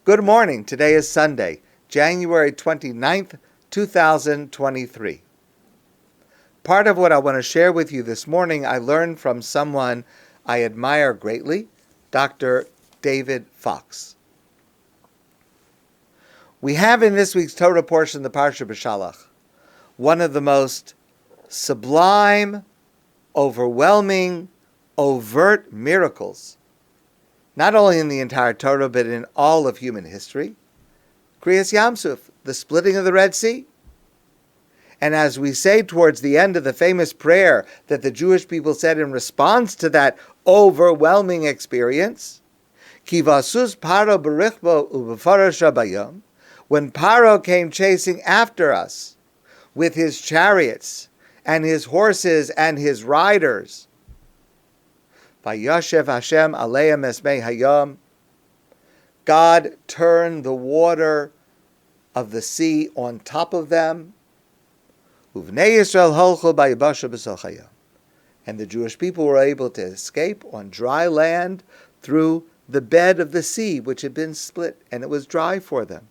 Good morning. Today is Sunday, January 29th, 2023. Part of what I want to share with you this morning I learned from someone I admire greatly, Dr. David Fox. We have in this week's Torah portion, the Parsha B'Shalach, one of the most sublime, overwhelming, overt miracles, not only in the entire Torah, but in all of human history, Kriyas Yamsuf, the splitting of the Red Sea. And as we say towards the end of the famous prayer that the Jewish people said in response to that overwhelming experience, Ki vasus Paro b'richbo u'b'farasha bayom, when Paro came chasing after us with his chariots and his horses and his riders, Vayashev Hashem aleim esmei hayom, God turned the water of the sea on top of them. Uvnei Yisrael holchu bayibasha b'sel hayom, and the Jewish people were able to escape on dry land through the bed of the sea, which had been split, and it was dry for them.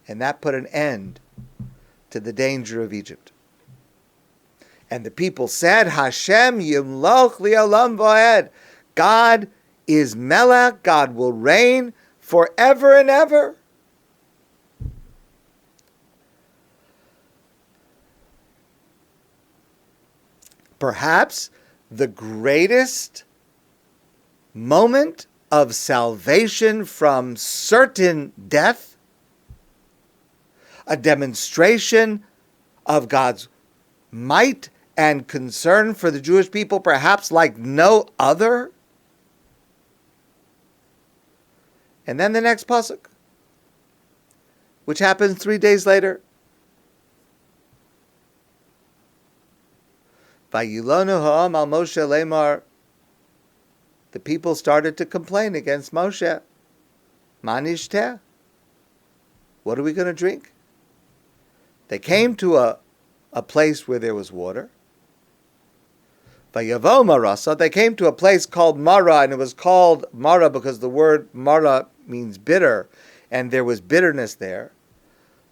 And that put an end to the danger of Egypt. And the people said, Hashem yimloch li'olam va'ed. God is Melech, God will reign forever and ever. Perhaps the greatest moment of salvation from certain death, a demonstration of God's might and concern for the Jewish people, perhaps like no other. And then the next pasuk, which happens 3 days later. Vayilonu ha'am al Moshe lemar. The people started to complain against Moshe. Ma nishteh? What are we going to drink? They came to a place where there was water. Vayavo marasa. They came to a place called Mara, and it was called Mara because the word Mara means bitter, and there was bitterness there.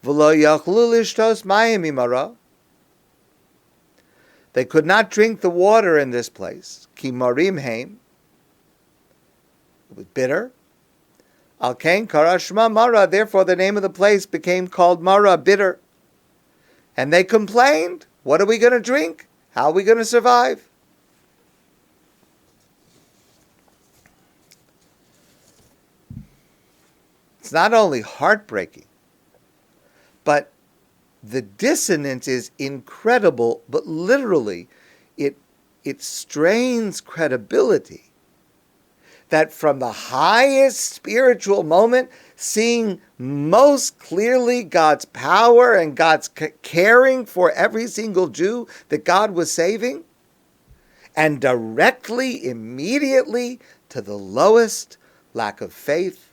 V'lo yachlu lishtos mayim mimara. They could not drink the water in this place. Ki marim heim. It was bitter. Al kain kara shma Mara. Therefore, the name of the place became called Mara, bitter. And they complained. What are we going to drink? How are we going to survive? It's not only heartbreaking, but the dissonance is incredible, but literally it strains credibility. That from the highest spiritual moment, seeing most clearly God's power and God's caring for every single Jew that God was saving, and directly, immediately, to the lowest, lack of faith,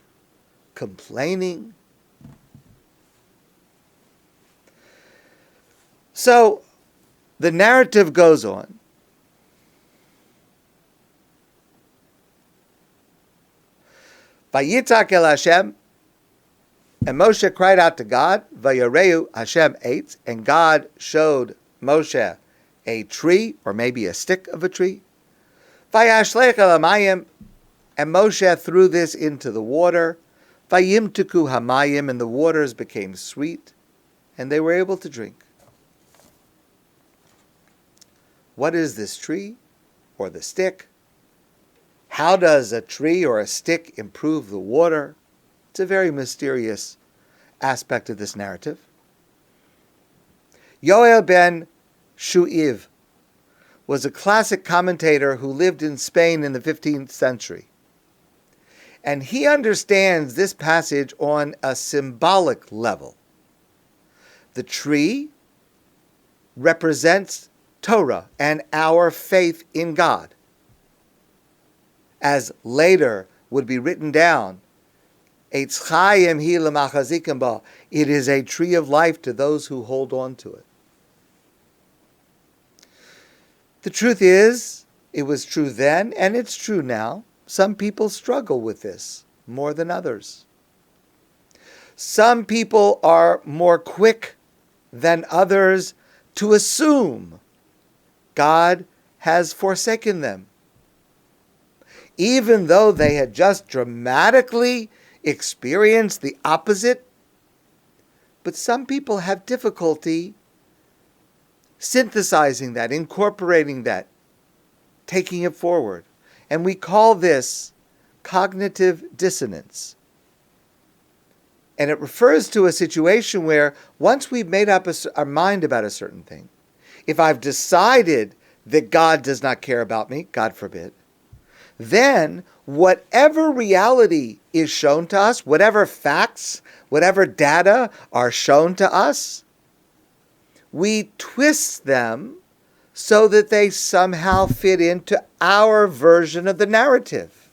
complaining. So the narrative goes on. Vayitzak el Hashem, and Moshe cried out to God. Vayareu Hashem ate, and God showed Moshe a tree, or maybe a stick of a tree. Vayashlech el hamayim, and Moshe threw this into the water. Vayimtuku hamayim, and the waters became sweet, and they were able to drink. What is this tree, or the stick? How does a tree or a stick improve the water? It's a very mysterious aspect of this narrative. Yoel ibn Shu'aib was a classic commentator who lived in Spain in the 15th century. And he understands this passage on a symbolic level. The tree represents Torah and our faith in God. As later would be written down, Eitz Chaim hi l'machazikim ba. It is a tree of life to those who hold on to it. The truth is, it was true then, and it's true now. Some people struggle with this more than others. Some people are more quick than others to assume God has forsaken them, even though they had just dramatically experienced the opposite. But some people have difficulty synthesizing that, incorporating that, taking it forward. And we call this cognitive dissonance. And it refers to a situation where once we've made up our mind about a certain thing, if I've decided that God does not care about me, God forbid, then whatever reality is shown to us, whatever facts, whatever data are shown to us, we twist them so that they somehow fit into our version of the narrative.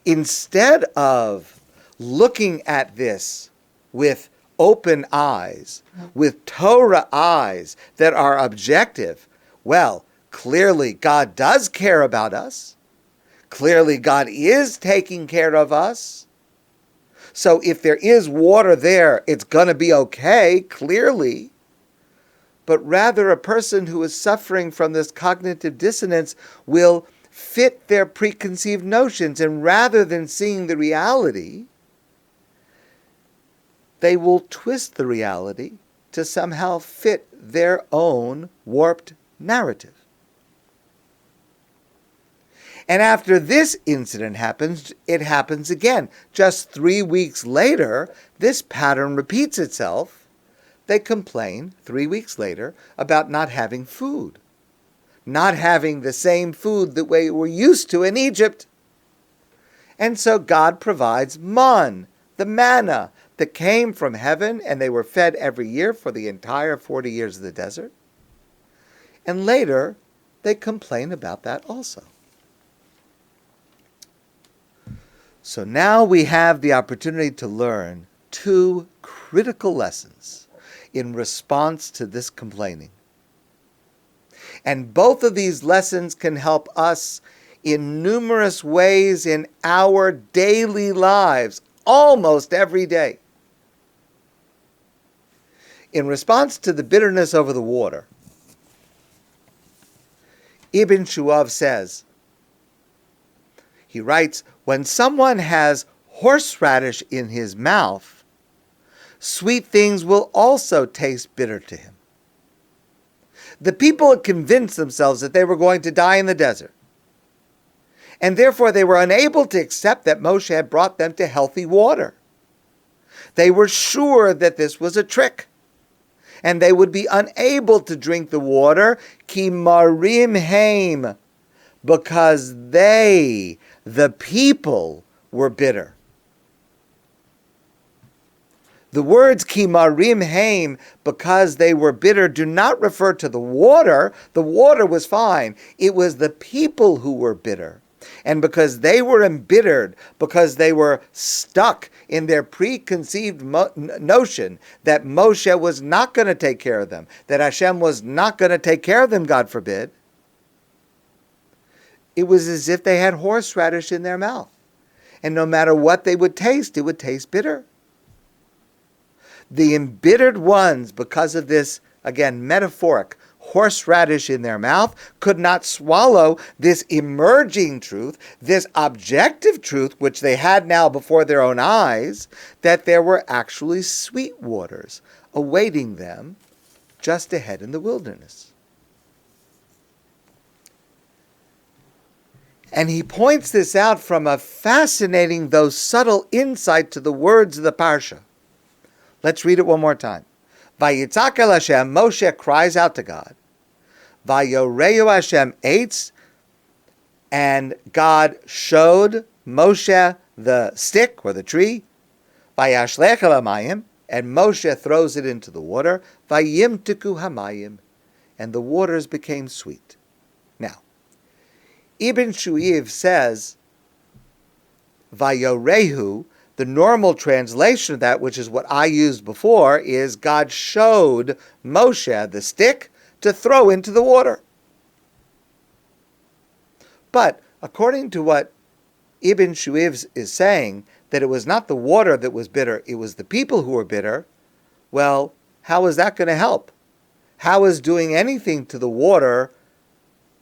Instead of looking at this with open eyes, with Torah eyes that are objective, well, clearly God does care about us. Clearly God is taking care of us. So if there is water there, it's going to be okay, clearly. But rather a person who is suffering from this cognitive dissonance will fit their preconceived notions, and rather than seeing the reality, they will twist the reality to somehow fit their own warped narrative. And after this incident happens, it happens again. Just 3 weeks later, this pattern repeats itself. They complain 3 weeks later about not having food, not having the same food that we were used to in Egypt. And so God provides man, the manna that came from heaven, and they were fed every year for the entire 40 years of the desert. And later, they complain about that also. So now we have the opportunity to learn 2 critical lessons in response to this complaining. And both of these lessons can help us in numerous ways in our daily lives, almost every day. In response to the bitterness over the water, Ibn Shu'aib says, he writes, when someone has horseradish in his mouth, sweet things will also taste bitter to him. The people had convinced themselves that they were going to die in the desert, and therefore they were unable to accept that Moshe had brought them to healthy water. They were sure that this was a trick, and they would be unable to drink the water, ki marim heim, because they, the people, were bitter. The words ki marim heim, because they were bitter, do not refer to the water. The water was fine. It was the people who were bitter. And because they were embittered, because they were stuck in their preconceived notion that Moshe was not going to take care of them, that Hashem was not going to take care of them, God forbid, it was as if they had horseradish in their mouth. And no matter what they would taste, it would taste bitter. The embittered ones, because of this, again, metaphoric horseradish in their mouth, could not swallow this emerging truth, this objective truth, which they had now before their own eyes, that there were actually sweet waters awaiting them just ahead in the wilderness. And he points this out from a fascinating, though subtle, insight to the words of the Parsha. Let's read it one more time. Vayitzak el Hashem, Moshe cries out to God. Vayoreu Hashem eitz, and God showed Moshe the stick or the tree. Vayashlech el hamayim, and Moshe throws it into the water. Vayimtiku hamayim, and the waters became sweet. Now, Ibn Shu'aib says, Vayorehu, the normal translation of that, which is what I used before, is God showed Moshe the stick to throw into the water. But according to what Ibn Shu'aib is saying, that it was not the water that was bitter, it was the people who were bitter, well, how is that going to help? How is doing anything to the water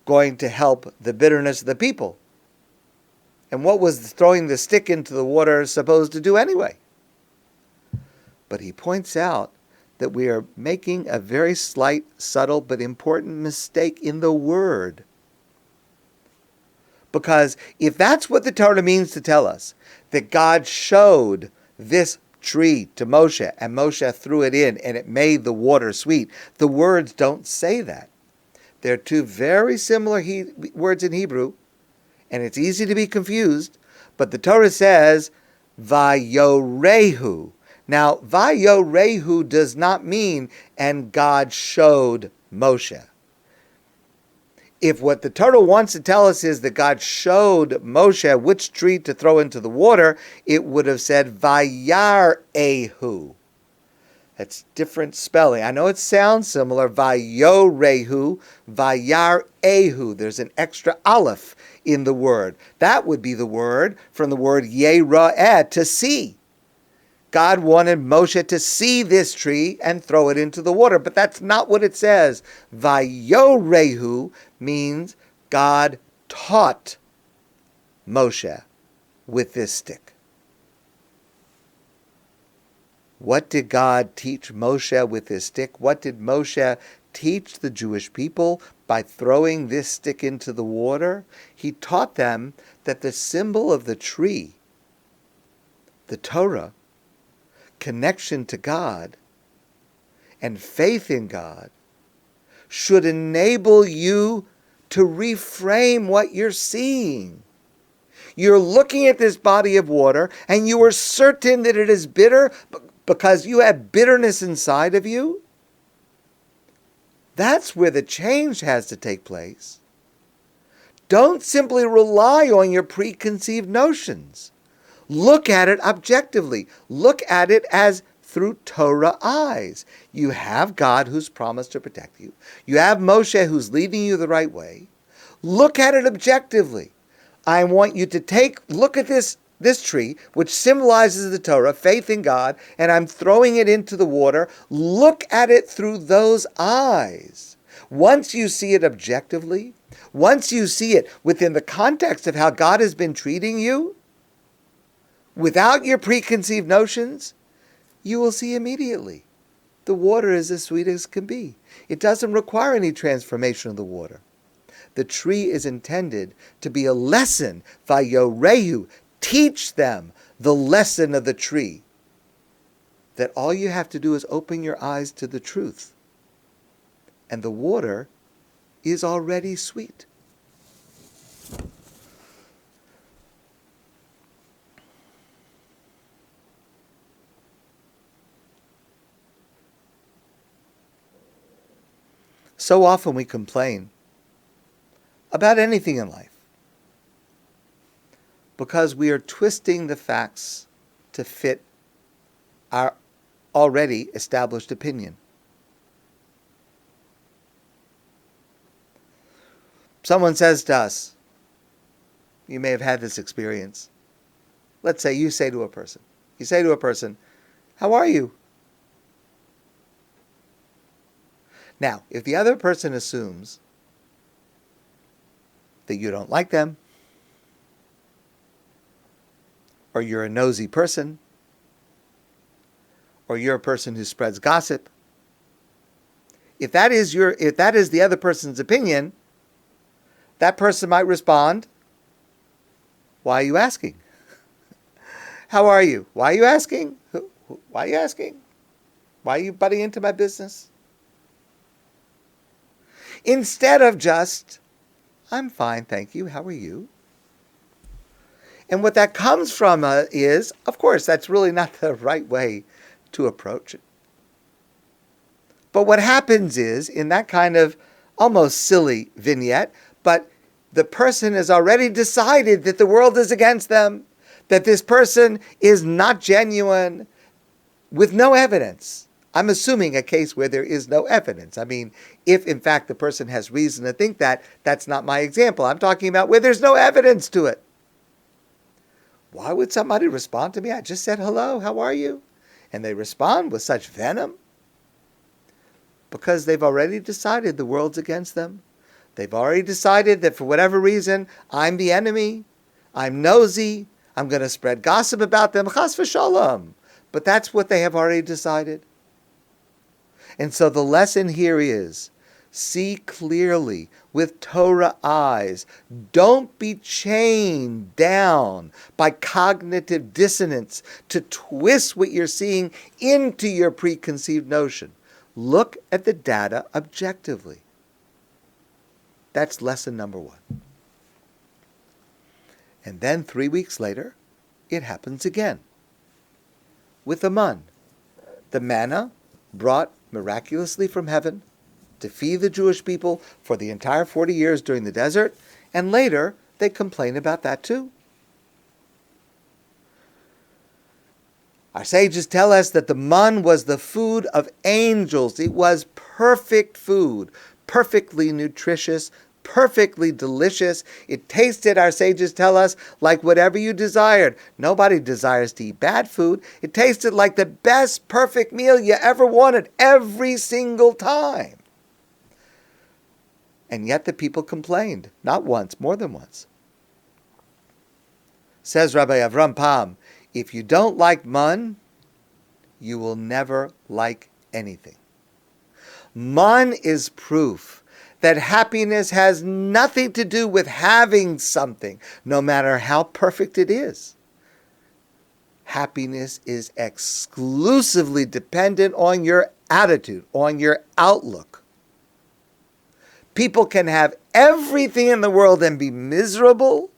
going to help the bitterness of the people? And what was throwing the stick into the water supposed to do anyway? But he points out that we are making a very slight, subtle, but important mistake in the word. Because if that's what the Torah means to tell us, that God showed this tree to Moshe, and Moshe threw it in, and it made the water sweet, the words don't say that. They're two very similar words in Hebrew, and it's easy to be confused, but the Torah says, Vayorehu. Now, Vayorehu does not mean, and God showed Moshe. If what the Torah wants to tell us is that God showed Moshe which tree to throw into the water, it would have said Vayarehu. That's different spelling. I know it sounds similar. Vayorehu, Vayarehu. There's an extra aleph in the word. That would be the word from the word Yera'eh, to see. God wanted Moshe to see this tree and throw it into the water, but that's not what it says. Vayorehu means God taught Moshe with this stick. What did God teach Moshe with his stick? What did Moshe teach the Jewish people by throwing this stick into the water? He taught them that the symbol of the tree, the Torah, connection to God and faith in God, should enable you to reframe what you're seeing. You're looking at this body of water and you are certain that it is bitter because you have bitterness inside of you. That's where the change has to take place. Don't simply rely on your preconceived notions. Look at it objectively. Look at it as through Torah eyes. You have God who's promised to protect you. You have Moshe who's leading you the right way. Look at it objectively. I want you to look at this tree, which symbolizes the Torah, faith in God, and I'm throwing it into the water. Look at it through those eyes. Once you see it objectively, once you see it within the context of how God has been treating you, without your preconceived notions, you will see immediately the water is as sweet as can be. It doesn't require any transformation of the water. The tree is intended to be a lesson. Vayorehu, teach them the lesson of the tree. That all you have to do is open your eyes to the truth. And the water is already sweet. So often we complain about anything in life because we are twisting the facts to fit our already established opinion. Someone says to us, you may have had this experience. Let's say you say to a person, how are you? Now, if the other person assumes that you don't like them, or you're a nosy person, or you're a person who spreads gossip, if that is the other person's opinion, that person might respond, why are you asking? How are you? Why are you asking? Why are you asking? Why are you butting into my business? Instead of just, I'm fine, thank you, how are you? And what that comes from is, of course, that's really not the right way to approach it. But what happens is, in that kind of almost silly vignette, but the person has already decided that the world is against them, that this person is not genuine, with no evidence. I'm assuming a case where there is no evidence. I mean, if in fact the person has reason to think that, that's not my example. I'm talking about where there's no evidence to it. Why would somebody respond to me? I just said hello, how are you? And they respond with such venom? Because they've already decided the world's against them. They've already decided that for whatever reason, I'm the enemy, I'm nosy, I'm going to spread gossip about them, chas v'shalom. But that's what they have already decided. And so the lesson here is, see clearly with Torah eyes. Don't be chained down by cognitive dissonance to twist what you're seeing into your preconceived notion. Look at the data objectively. That's lesson number 1. And then 3 weeks later, it happens again. With the man. The manna brought miraculously from heaven to feed the Jewish people for the entire 40 years during the desert, and later they complain about that too. Our sages tell us that the man was the food of angels. It was perfect food, perfectly nutritious, perfectly delicious. It tasted, our sages tell us, like whatever you desired. Nobody desires to eat bad food. It tasted like the best perfect meal you ever wanted every single time. And yet the people complained, not once, more than once. Says Rabbi Avram Pam, if you don't like man, you will never like anything. Man is proof that happiness has nothing to do with having something, no matter how perfect it is. Happiness is exclusively dependent on your attitude, on your outlook. People can have everything in the world and be miserable,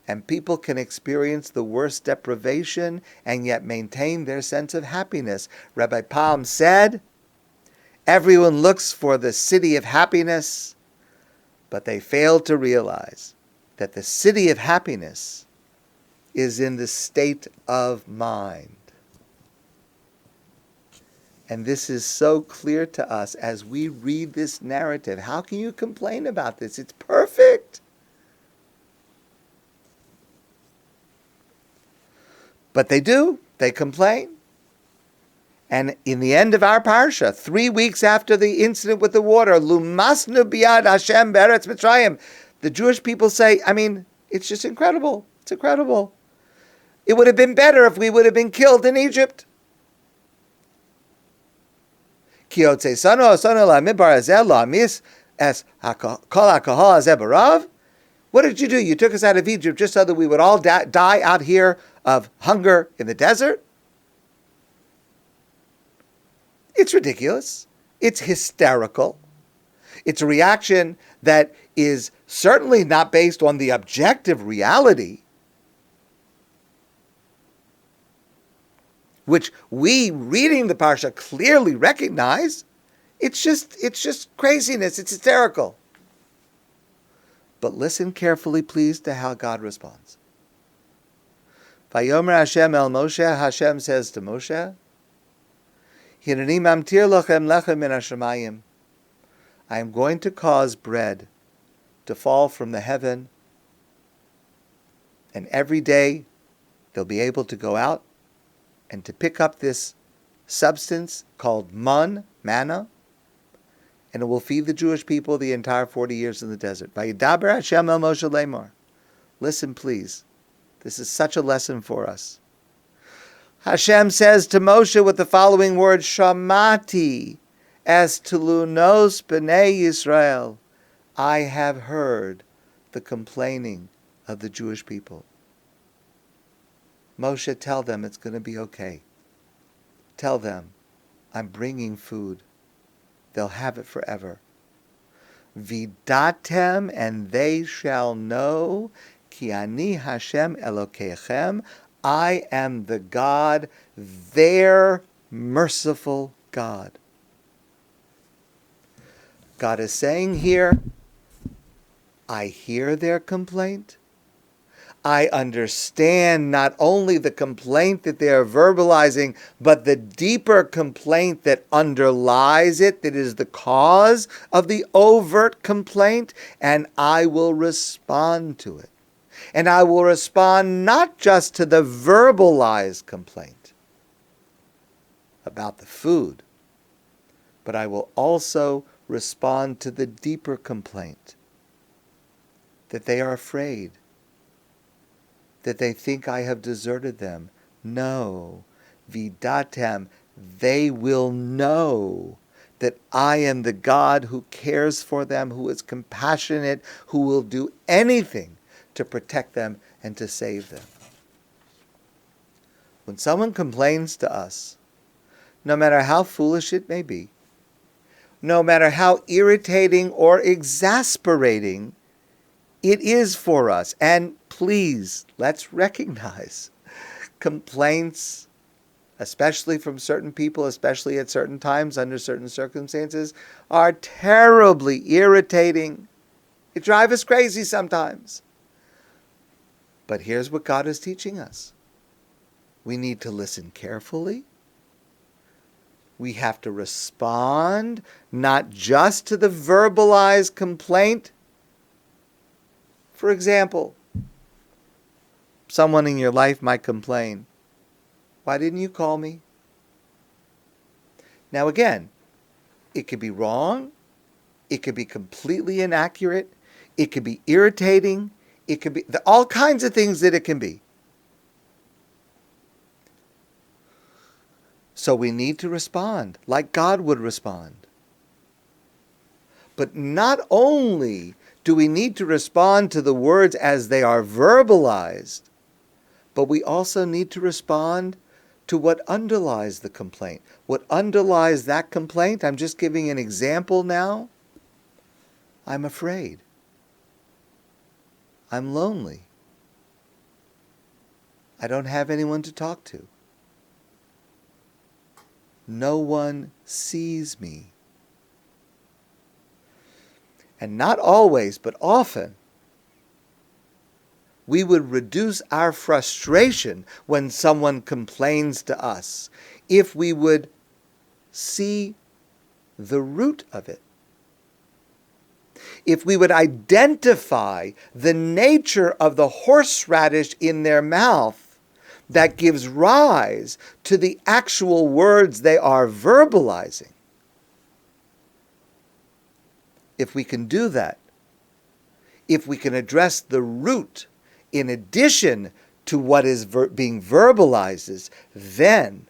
and people can experience the worst deprivation and yet maintain their sense of happiness. Rabbi Palm said, everyone looks for the city of happiness, but they fail to realize that the city of happiness is in the state of mind. And this is so clear to us as we read this narrative. How can you complain about this? It's perfect. But they do. They complain. And in the end of our parsha, 3 weeks after the incident with the water, Lumasnu biyad Hashem beretz Mitzrayim, the Jewish people say, it's just incredible. It's incredible. It would have been better if we would have been killed in Egypt. What did you do? You took us out of Egypt just so that we would all die out here of hunger in the desert? It's ridiculous. It's hysterical. It's a reaction that is certainly not based on the objective reality, which we, reading the parsha, clearly recognize. It's just craziness. It's hysterical. But listen carefully, please, to how God responds. Vayomer Hashem el Moshe, Hashem says to Moshe, Hineni mamtir lochem lechem min hashamayim. I am going to cause bread to fall from the heaven, and every day they'll be able to go out and to pick up this substance called manna, and it will feed the Jewish people the entire 40 years in the desert. Vayidaber Hashem el Moshe lemor. Listen, please. This is such a lesson for us. Hashem says to Moshe with the following words, Shamati es telunos b'nei Yisrael. I have heard the complaining of the Jewish people. Moshe, tell them it's going to be okay. Tell them I'm bringing food. They'll have it forever. Vidatem, and they shall know, ki ani Hashem Elokeichem, I am the God, their merciful God. God is saying here, I hear their complaint. I understand not only the complaint that they are verbalizing, but the deeper complaint that underlies it, that is the cause of the overt complaint, and I will respond to it. And I will respond not just to the verbalized complaint about the food, but I will also respond to the deeper complaint that they are afraid, that they think I have deserted them. No, vidatem, they will know that I am the God who cares for them, who is compassionate, who will do anything to protect them and to save them. When someone complains to us, no matter how foolish it may be, no matter how irritating or exasperating it is for us, and please, let's recognize complaints, especially from certain people, especially at certain times, under certain circumstances, are terribly irritating. It drives us crazy sometimes. But here's what God is teaching us. We need to listen carefully. We have to respond not just to the verbalized complaint. For example, someone in your life might complain, "Why didn't you call me?" Now again, it could be wrong, it could be completely inaccurate, it could be irritating, it could be all kinds of things that it can be. So we need to respond like God would respond. But not only do we need to respond to the words as they are verbalized, but we also need to respond to what underlies the complaint. What underlies that complaint, I'm just giving an example now. I'm afraid. I'm lonely. I don't have anyone to talk to. No one sees me. And not always, but often, we would reduce our frustration when someone complains to us if we would see the root of it. If we would identify the nature of the horseradish in their mouth that gives rise to the actual words they are verbalizing. If we can do that, if we can address the root in addition to what is being verbalized, then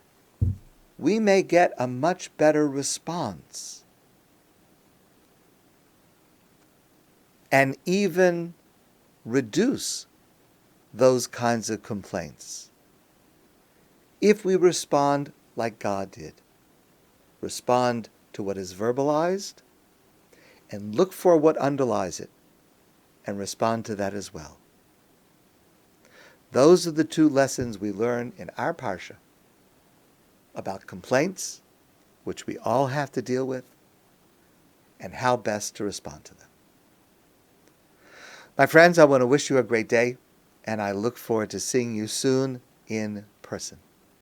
we may get a much better response. And even reduce those kinds of complaints. If we respond like God did, respond to what is verbalized, and look for what underlies it, and respond to that as well. Those are the two lessons we learn in our parsha about complaints, which we all have to deal with, and how best to respond to them. My friends, I want to wish you a great day, and I look forward to seeing you soon in person.